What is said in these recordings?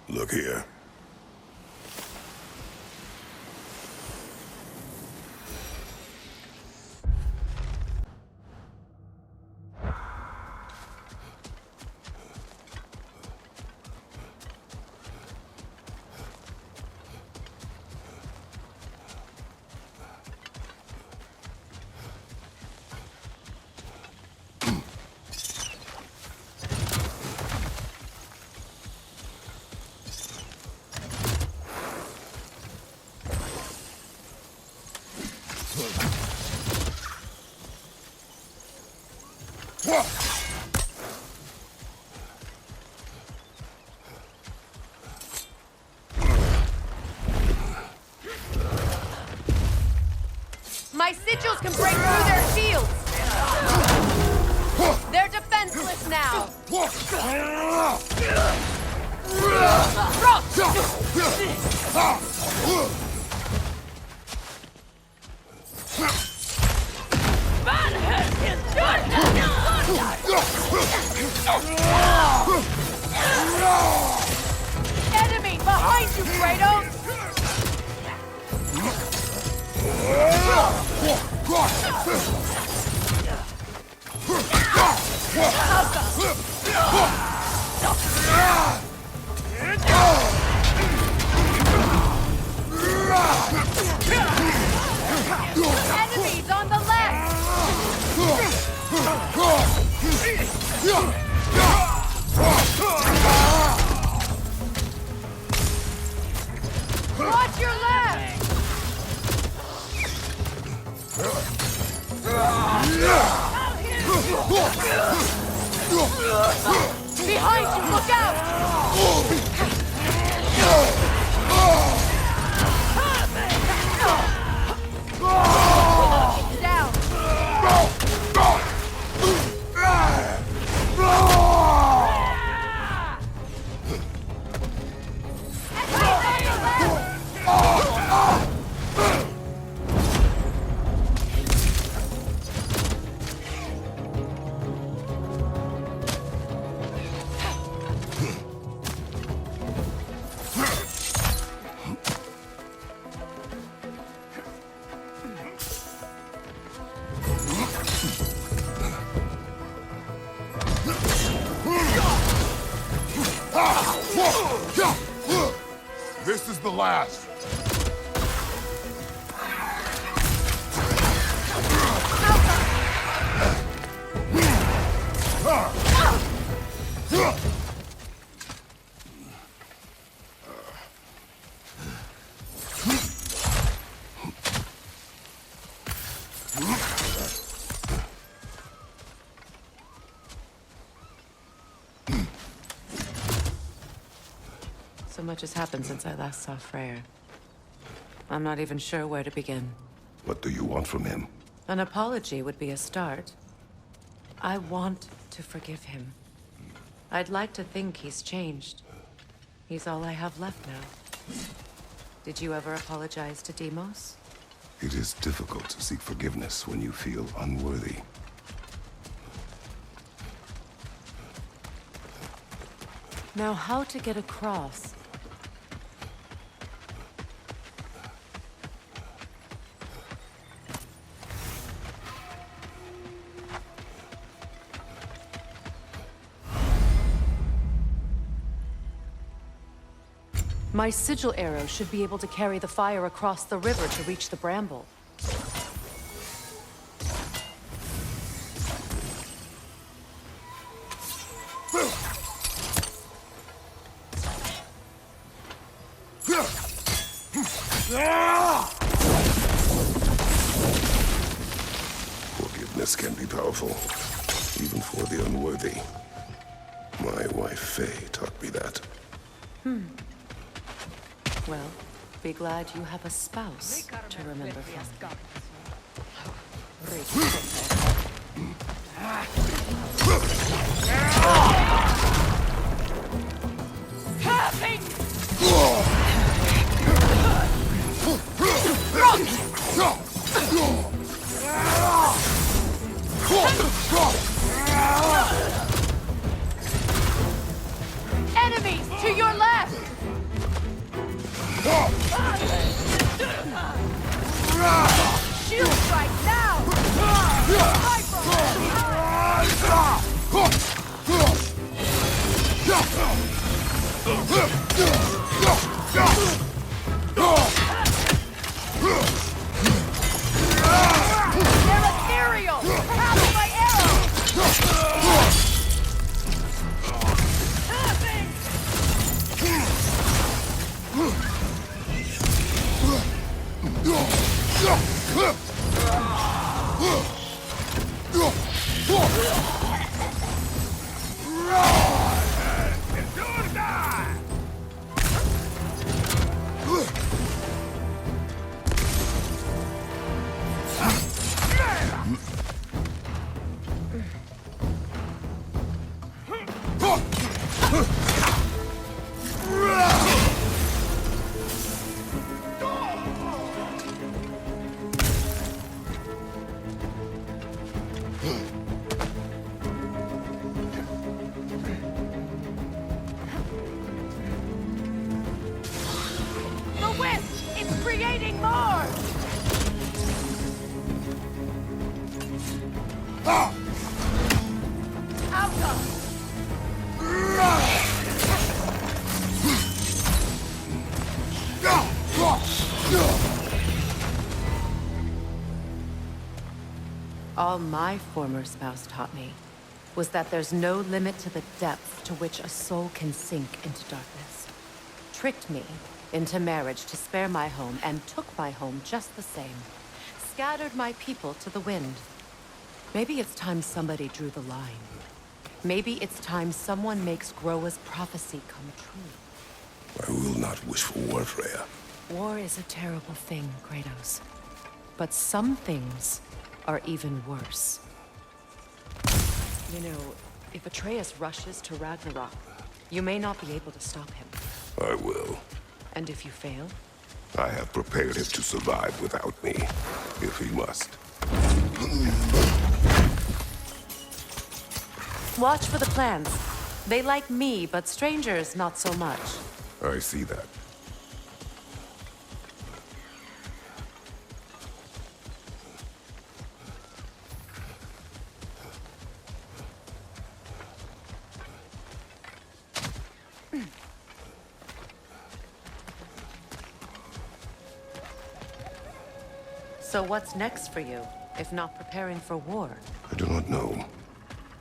Look here. My sigils can break through their shields! They're defenseless now! Enemy behind you, Kratos! Enemies on the left! Watch your left! Behind you, look out! Down! This is the last. So much has happened since I last saw Freyr. I'm not even sure where to begin. What do you want from him? An apology would be a start. I want to forgive him. I'd like to think he's changed. He's all I have left now. Did you ever apologize to Demos? It is difficult to seek forgiveness when you feel unworthy. Now, how to get across? My sigil arrow should be able to carry the fire across the river to reach the bramble. Forgiveness can be powerful, even for the unworthy. My wife, Faye, taught me that. Well, be glad you have a spouse to remember from. Enemies to your left! Shield strike now! They're ethereal! Half my arrow! The wind! It's creating more! Outcome! All my former spouse taught me was that there's no limit to the depth to which a soul can sink into darkness. Tricked me into marriage to spare my home and took my home just the same. Scattered my people to the wind. Maybe it's time somebody drew the line. Maybe it's time someone makes Groa's prophecy come true. I will not wish for war, Freya. War is a terrible thing, Kratos. But some things are even worse. You know, if Atreus rushes to Ragnarok, you may not be able to stop him. I will. And if you fail? I have prepared him to survive without me, if he must. Watch for the plants. They like me, but strangers not so much. I see that. So what's next for you, if not preparing for war? I do not know,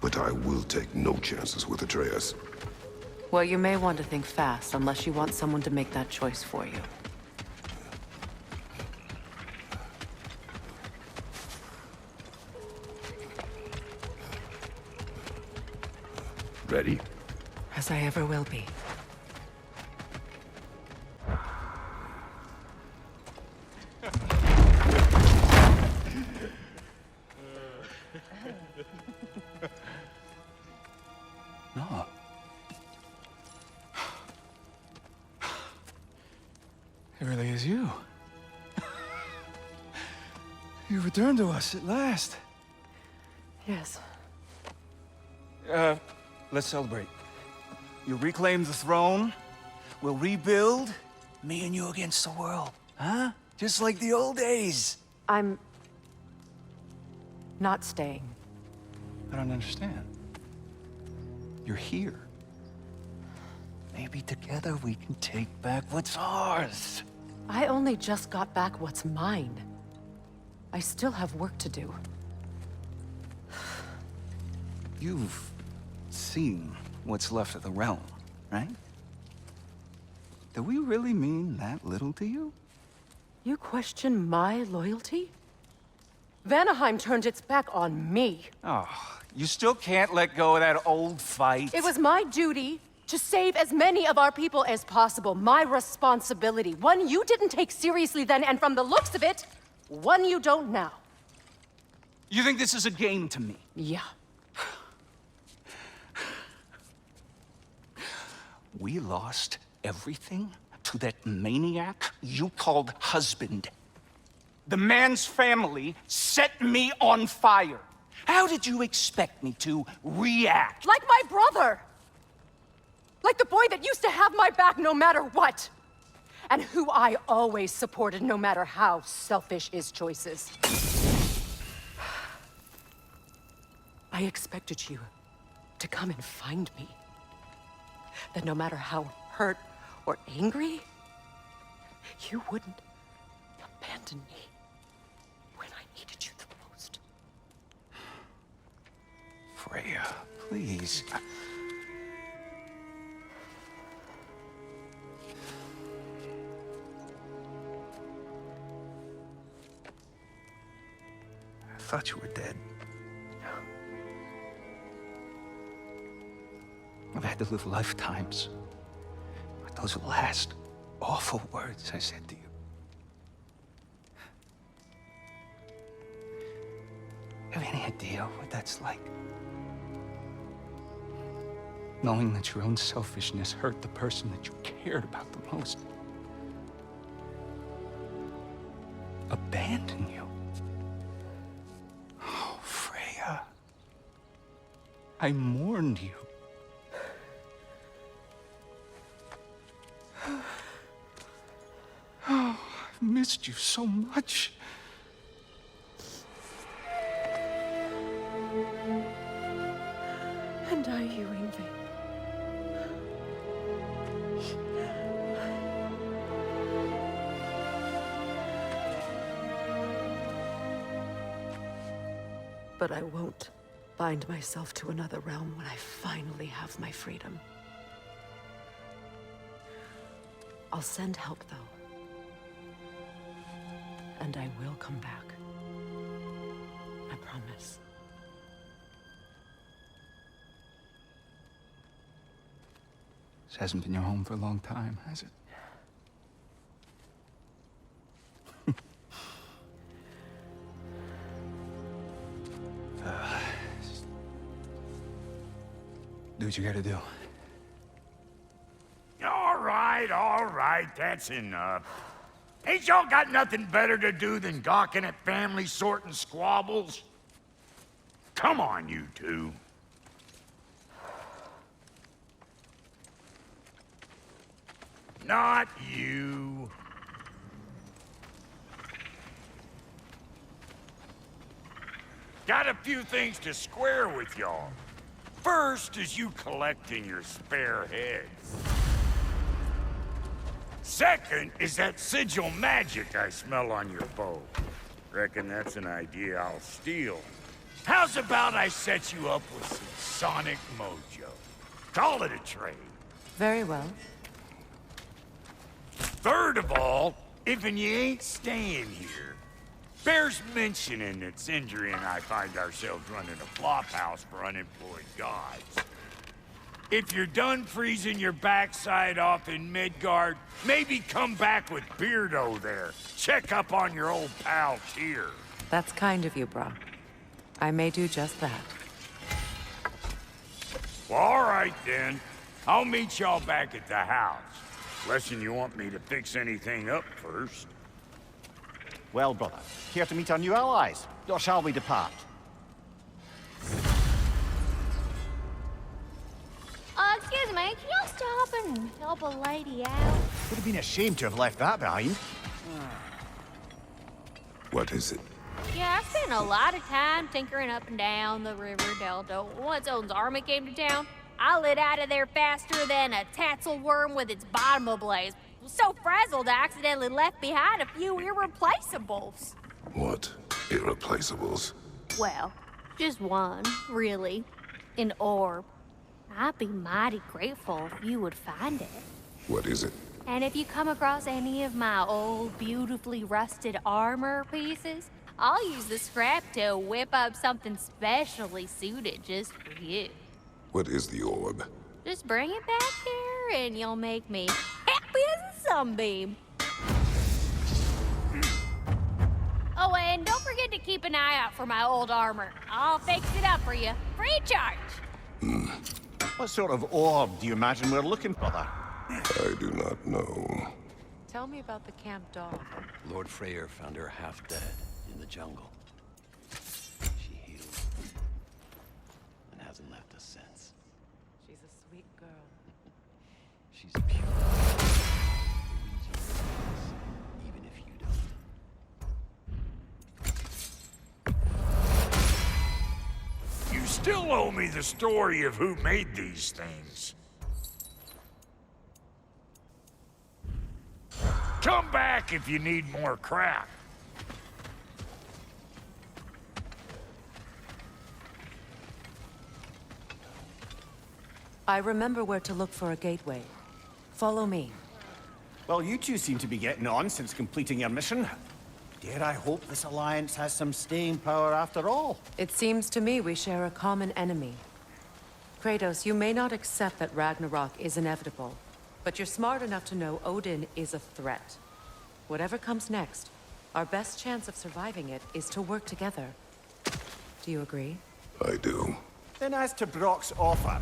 but I will take no chances with Atreus. Well, you may want to think fast, unless you want someone to make that choice for you. Ready? As I ever will be. No. It really is you. You returned to us at last. Yes. Let's celebrate. You reclaim the throne, we'll rebuild, me and you against the world, huh? Just like the old days. I'm... not staying. I don't understand. You're here. Maybe together we can take back what's ours. I only just got back what's mine. I still have work to do. You've seen what's left of the realm, right? Do we really mean that little to you? You question my loyalty? Vanaheim turned its back on me. Oh, you still can't let go of that old fight? It was my duty to save as many of our people as possible. My responsibility. One you didn't take seriously then, and from the looks of it, one you don't now. You think this is a game to me? Yeah. We lost everything to that maniac you called husband. The man's family set me on fire. How did you expect me to react? Like my brother! Like the boy that used to have my back no matter what! And who I always supported no matter how selfish his choices. I expected you to come and find me. That no matter how hurt or angry, you wouldn't abandon me when I needed you the most. Freya, please. I thought you were dead. I've had to live lifetimes with those last awful words I said to you. Have any idea what that's like? Knowing that your own selfishness hurt the person that you cared about the most. Abandon you. Oh, Freya. I mourned you. Oh, I've missed you so much. And I you, Ingvi. But I won't bind myself to another realm when I finally have my freedom. I'll send help, though. And I will come back. I promise. This hasn't been your home for a long time, has it? Do what you gotta do. All right, that's enough. Ain't y'all got nothing better to do than gawking at family sorting squabbles? Come on, you two. Not you. Got a few things to square with y'all. First is you collecting your spare heads. Second is that sigil magic I smell on your bow. Reckon that's an idea I'll steal. How's about I set you up with some sonic mojo? Call it a trade. Very well. Third of all, if you ain't staying here, bears mentioning that Sindri and I find ourselves running a flophouse for unemployed gods. If you're done freezing your backside off in Midgard, maybe come back with Beardo there. Check up on your old pal Tyr. That's kind of you, brah. I may do just that. Well, all right then. I'll meet y'all back at the house. Unless you want me to fix anything up first. Well, brother, care to meet our new allies? Or shall we depart? Excuse me, can y'all stop and help a lady out? Would have been a shame to have left that behind. What is it? Yeah, I spent a lot of time tinkering up and down the river delta. Once Odin's army came to town, I lit out of there faster than a tassel worm with its bottom ablaze. Was so frazzled I accidentally left behind a few irreplaceables. What? Irreplaceables? Well, just one, really. An orb. I'd be mighty grateful if you would find it. What is it? And if you come across any of my old, beautifully rusted armor pieces, I'll use the scrap to whip up something specially suited just for you. What is the orb? Just bring it back here and you'll make me happy as a sunbeam. Oh, and don't forget to keep an eye out for my old armor. I'll fix it up for you, free of charge. What sort of orb do you imagine we're looking for there? I do not know. Tell me about the camp dog. Lord Freyr found her half dead in the jungle. She healed and hasn't left us since. She's a sweet girl. She's pure. Even if you don't. You still owe me the story of who made these things. Come back if you need more crap. I remember where to look for a gateway. Follow me. Well, you two seem to be getting on since completing your mission. Dare I hope this alliance has some staying power after all? It seems to me we share a common enemy. Kratos, you may not accept that Ragnarok is inevitable, but you're smart enough to know Odin is a threat. Whatever comes next, our best chance of surviving it is to work together. Do you agree? I do. Then as to Brock's offer,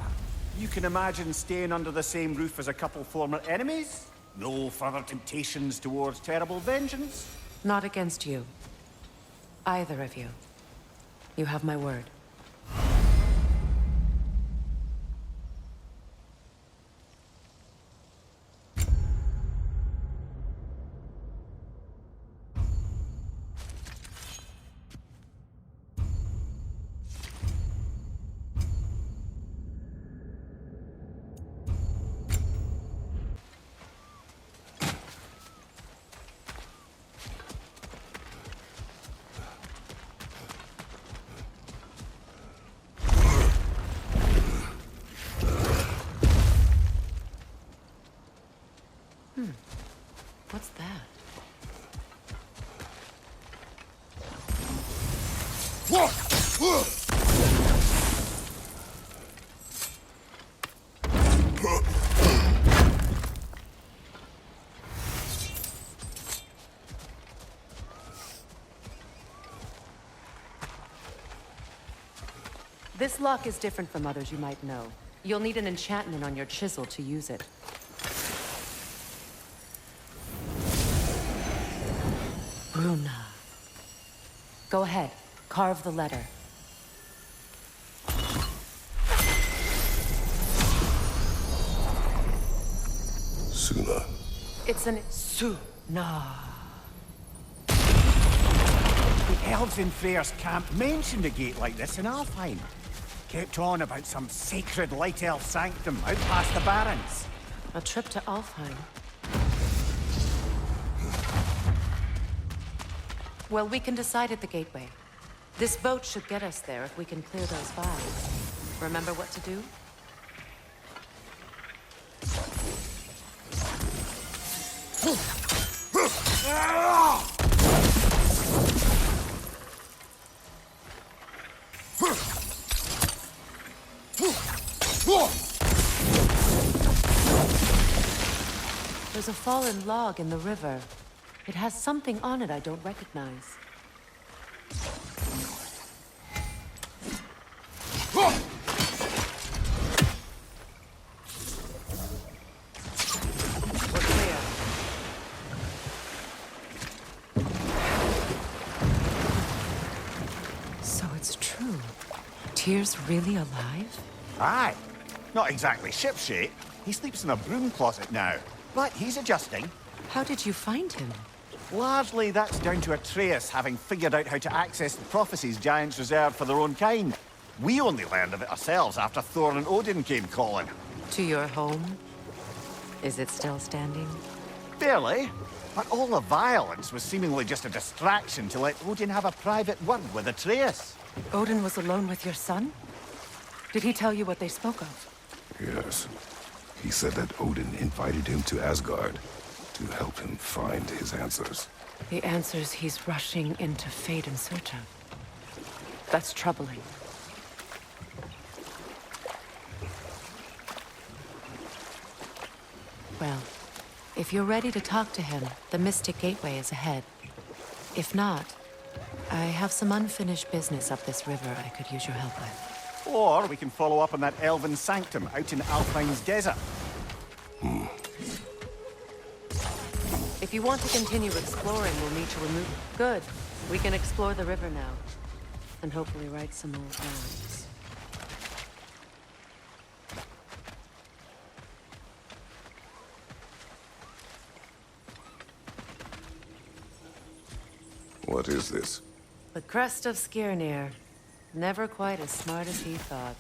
you can imagine staying under the same roof as a couple former enemies? No further temptations towards terrible vengeance? Not against you. Either of you. You have my word. What's that? This lock is different from others you might know. You'll need an enchantment on your chisel to use it. Bruna. Go ahead. Carve the letter. Suna. It's an Suna. The elves in Freyr's camp mentioned a gate like this in Alfheim. Kept on about some sacred light elf sanctum out past the Barrens. A trip to Alfheim. Well, we can decide at the gateway. This boat should get us there if we can clear those files. Remember what to do? There's a fallen log in the river. It has something on it I don't recognize. What Tyr's really alive? Aye. Not exactly shipshape. He sleeps in a broom closet now. But he's adjusting. How did you find him? Largely, that's down to Atreus having figured out how to access the prophecies giants reserved for their own kind. We only learned of it ourselves after Thor and Odin came calling. To your home? Is it still standing? Barely. But all the violence was seemingly just a distraction to let Odin have a private word with Atreus. Odin was alone with your son? Did he tell you what they spoke of? Yes. He said that Odin invited him to Asgard to help him find his answers. The answers he's rushing into fate in search of. That's troubling. Well, if you're ready to talk to him, the Mystic Gateway is ahead. If not, I have some unfinished business up this river I could use your help with. Or we can follow up on that elven sanctum out in Alpine's desert. If you want to continue exploring, we'll need to remove... Good. We can explore the river now. And hopefully right some old wrongs. What is this? The crest of Skirnir. Never quite as smart as he thought.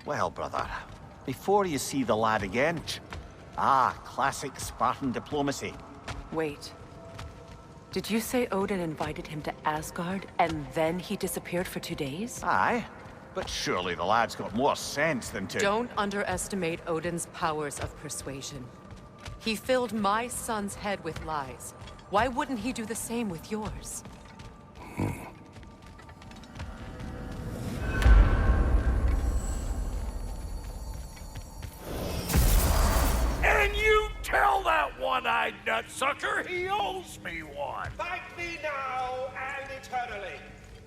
Well, brother, before you see the lad again... Ah, classic Spartan diplomacy. Wait. Did you say Odin invited him to Asgard, and then he disappeared for 2 days? Aye, but surely the lad's got more sense than to... Don't underestimate Odin's powers of persuasion. He filled my son's head with lies. Why wouldn't he do the same with yours? And you tell that one-eyed nutsucker he owes me one. Thank me now and eternally.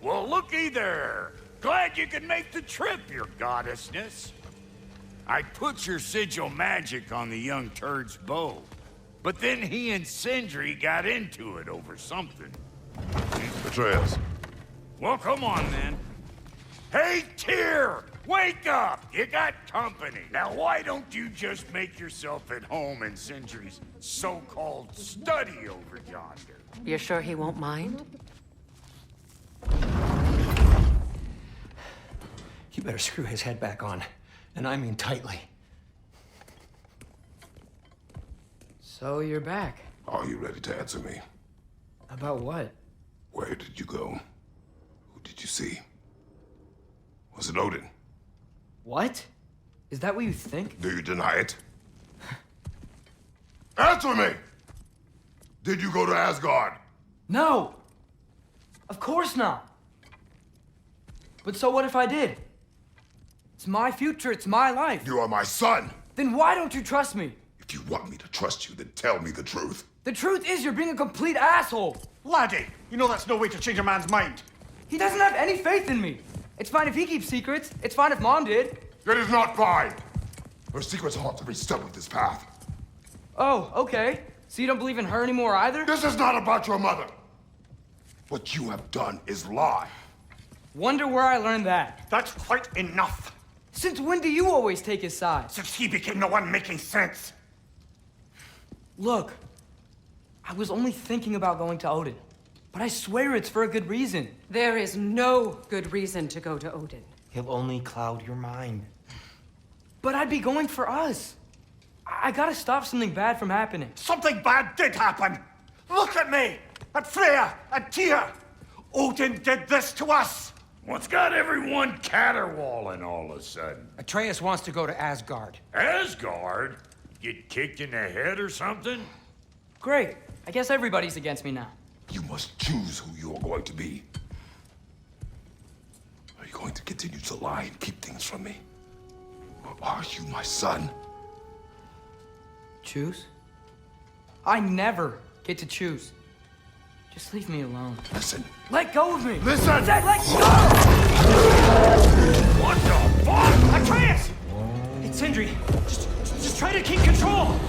Well, looky there. Glad you could make the trip, your goddessness. I put your sigil magic on the young turd's bow, but then he and Sindri got into it over something. Atreus. Well, come on, then. Hey, Tyr! Wake up! You got company. Now, why don't you just make yourself at home in Sindri's so-called study over yonder? You're sure he won't mind? You better screw his head back on, and I mean tightly. So you're back. Are you ready to answer me? About what? Where did you go? Who did you see? Was it Odin? What? Is that what you think? Do you deny it? Answer me! Did you go to Asgard? No! Of course not! But so what if I did? It's my future, it's my life. You are my son! Then why don't you trust me? If you want me to trust you, then tell me the truth. The truth is you're being a complete asshole! Laddie, you know that's no way to change a man's mind. He doesn't have any faith in me. It's fine if he keeps secrets. It's fine if Mom did. It is not fine! Her secrets haunt every step of this path. Oh, okay. So you don't believe in her anymore either? This is not about your mother. What you have done is lie. Wonder where I learned that. That's quite enough. Since when do you always take his side? Since he became the one making sense. Look, I was only thinking about going to Odin. But I swear it's for a good reason. There is no good reason to go to Odin. He'll only cloud your mind. But I'd be going for us. I gotta stop something bad from happening. Something bad did happen. Look at me, at Freya, at Tyr. Odin did this to us. What's got everyone caterwauling all of a sudden? Atreus wants to go to Asgard. Asgard? Get kicked in the head or something? Great. I guess everybody's against me now. You must choose who you are going to be. Are you going to continue to lie and keep things from me? Or are you my son? Choose? I never get to choose. Just leave me alone. Listen. Let go of me! Listen! I said let go! What the fuck? Atreus! It's Sindri. Just try to keep control!